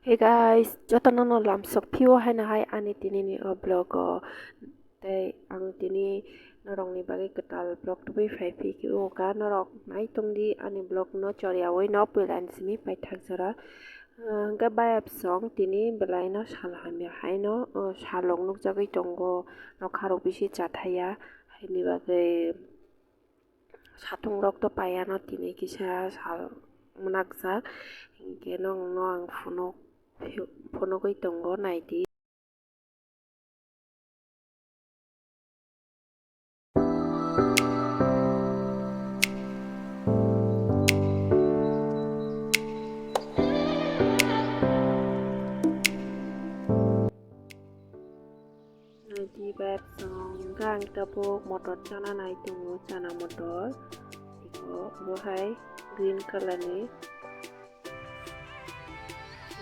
Hey guys, joto no lam sok phiu hai na hai ani tini ni blog tei ang tini norong ni bagi ketal blog tu bai phai phi ki o ka norok nai tung di ani blog no choria wai no pilan simi pai thak jara ga bai ap song tini belai no sal ham ya hai no salong nuk jagai tongo no kharo bisi chathaya hai ni bagai satung rok to paya no tini kisa sal munakjak hingke nong no ang phono goi tongo naidi naidi bab song gang tabuk motor chana nai tongo chana motor iko bohai green color ni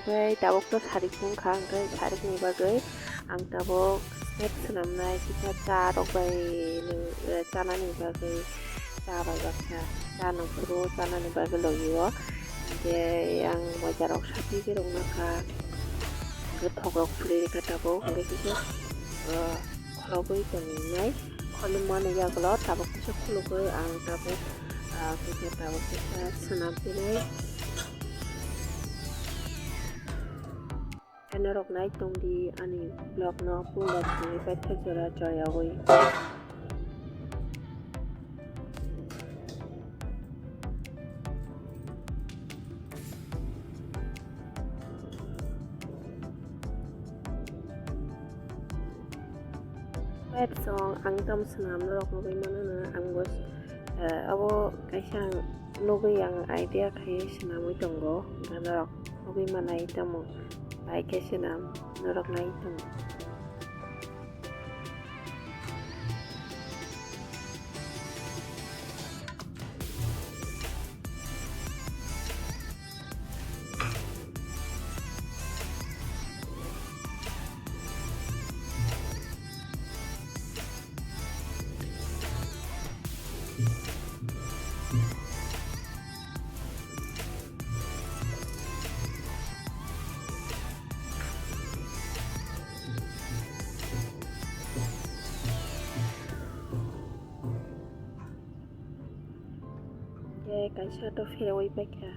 bai tabuk to sarik pung khang kai sarik ni bagai ang tabuk snack senamnai kita cha rok bai chana ni bagai cha bai baksa cha no puro chana ni bagai loyo je yang wajar rok sapi ke rong naka getok rok puli ka tabuk ngai kisa khulogoi tongnai khulumani yaglo tabuk kisa khulogoi ang tabuk kisa tabuk kisa senam pinai rok nai tong di ani blog no pula ni pai thajora choya goi web song ang tam senam rok no bai mana na ang bos abo kaisang logo yang idea khai senamoi tongo gana rok logo manai tamo bai ke senam norok nai tongo kaisa to feroi paika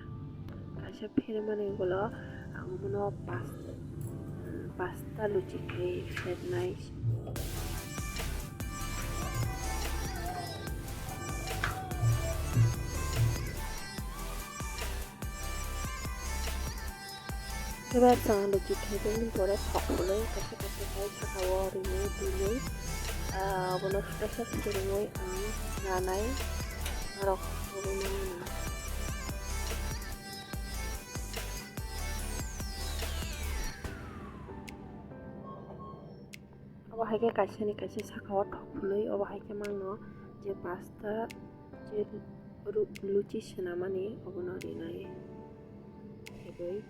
kaisa fere mane gulo ang mono pasta luchi khai fet nice ebar sang luchi khai den pore thokule kaisa kaisa khai sakawo rini dului bono special siroi ang nanai rok mana abo haike kaisa ni kaisa sakawo thokului abo haike mangno je pasta je luchi senamani obono rinai heboi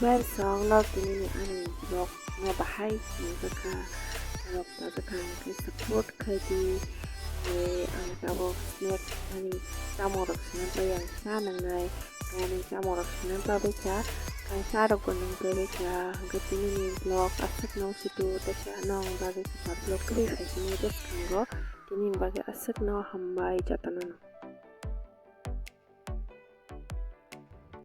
Web song log tini ni ani blog no bahai ni baka blog ta baka ke support khai di ang tabo snack ani tamorok snan pa yang sa nang nai ani tamorok snan pa becha kan sa rok gonung pe becha ga tini ni blog asak no situ ta sa nong ba ke blog kri khai ni des kango tini ba ke asak no hambai jatana